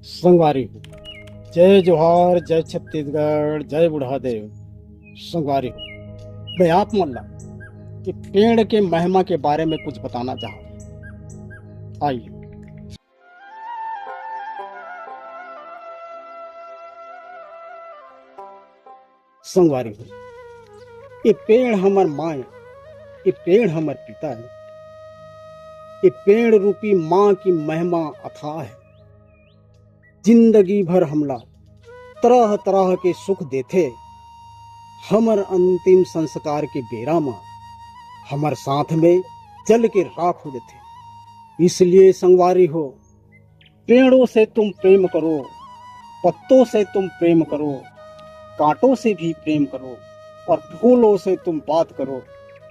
संगवारी हो। जय जोहार, जय छत्तीसगढ़, जय बुढ़ादेव। संगवारी हो, मैं आप मल्ला कि पेड़ के महिमा के बारे में कुछ बताना चाहूँ। आइए। संगवारी हो, ये पेड़ हमर माँ, ये पेड़ हमर पिता है। ये पेड़ रूपी माँ की महिमा अथाह है। जिंदगी भर हमला तरह तरह के सुख देते। हमर अंतिम संस्कार के बेरा में हमर साथ में जल के राख हो देते। इसलिए संगवारी हो, पेड़ों से तुम प्रेम करो, पत्तों से तुम प्रेम करो, कांटों से भी प्रेम करो और फूलों से तुम बात करो।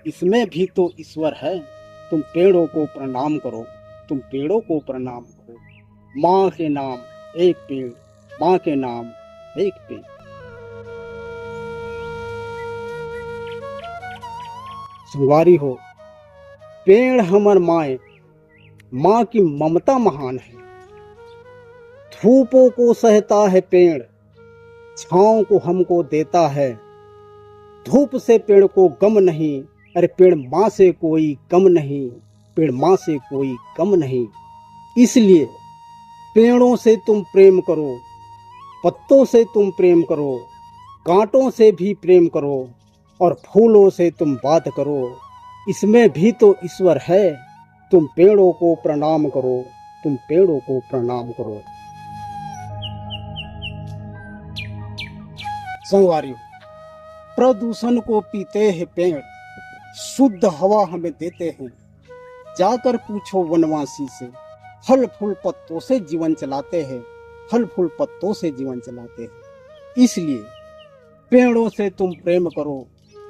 इसमें भी तो ईश्वर है। तुम पेड़ों को प्रणाम करो, तुम पेड़ों को प्रणाम करो। माँ के नाम एक पेड़, माँ के नाम एक पेड़। संगवारी हो, पेड़ हमर माए, माँ की ममता महान है। धूपों को सहता है पेड़, छांव को हमको देता है। धूप से पेड़ को गम नहीं, अरे पेड़ माँ से कोई कम नहीं, पेड़ माँ से कोई कम नहीं। इसलिए पेड़ों से तुम प्रेम करो, पत्तों से तुम प्रेम करो, कांटों से भी प्रेम करो और फूलों से तुम बात करो। इसमें भी तो ईश्वर है। तुम पेड़ों को प्रणाम करो, तुम पेड़ों को प्रणाम करो। संगवारी, प्रदूषण को पीते हैं पेड़, शुद्ध हवा हमें देते हैं। जाकर पूछो वनवासी से, फल फूल पत्तों से जीवन चलाते हैं, फल फूल पत्तों से जीवन चलाते हैं। इसलिए पेड़ों से तुम प्रेम करो,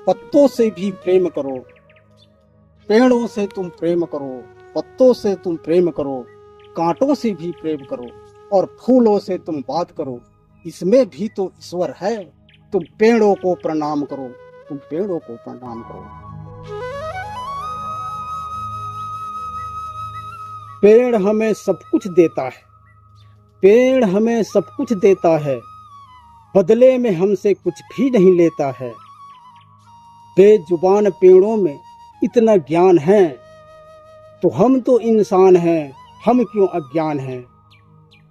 पत्तों से भी प्रेम करो। पेड़ों से तुम प्रेम करो, पत्तों से तुम प्रेम करो, कांटों से भी प्रेम करो और फूलों से तुम बात करो। इसमें भी तो ईश्वर है। तुम पेड़ों को प्रणाम करो, तुम पेड़ों को प्रणाम करो। पेड़ हमें सब कुछ देता है, पेड़ हमें सब कुछ देता है, बदले में हमसे कुछ भी नहीं लेता है। बेजुबान पेड़ों में इतना ज्ञान है, तो हम तो इंसान हैं, हम क्यों अज्ञान हैं।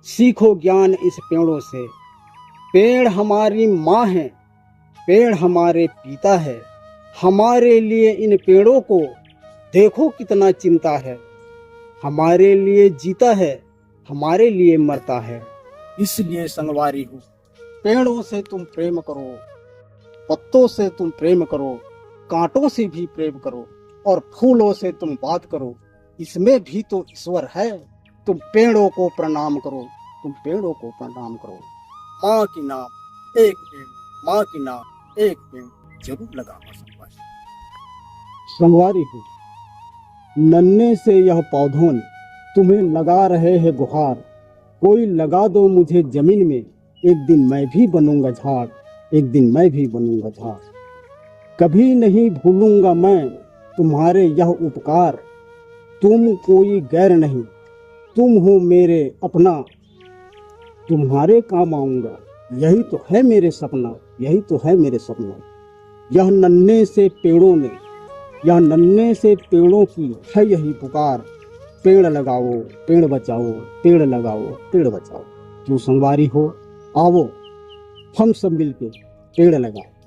सीखो ज्ञान इस पेड़ों से। पेड़ हमारी माँ है, पेड़ हमारे पिता है। हमारे लिए इन पेड़ों को देखो कितना चिंता है। हमारे लिए जीता है, हमारे लिए मरता है। इसलिए संगवारी हो, पेड़ों से तुम प्रेम करो, पत्तों से तुम प्रेम करो, कांटों से भी प्रेम करो और फूलों से तुम बात करो। इसमें भी तो ईश्वर है। तुम पेड़ों को प्रणाम करो, तुम पेड़ों को प्रणाम करो। माँ के नाम एक पेड़, माँ के नाम एक पेड़ जरूर लगाना। संगवारी हो, नन्हे से यह पौधों तुम्हें लगा रहे हैं गुहार। कोई लगा दो मुझे जमीन में, एक दिन मैं भी बनूंगा झाड़, एक दिन मैं भी बनूंगा झाड़। कभी नहीं भूलूंगा मैं तुम्हारे यह उपकार। तुम कोई गैर नहीं, तुम हो मेरे अपना। तुम्हारे काम आऊंगा, यही तो है मेरे सपना, यही तो है मेरे सपना। यह नन्हे से पेड़ों ने, यह नन्हे से पेड़ों की है यही पुकार। पेड़ लगाओ, पेड़ बचाओ, पेड़ लगाओ, पेड़ बचाओ। जो संगवारी हो, आओ हम सब मिलके पेड़ लगाओ।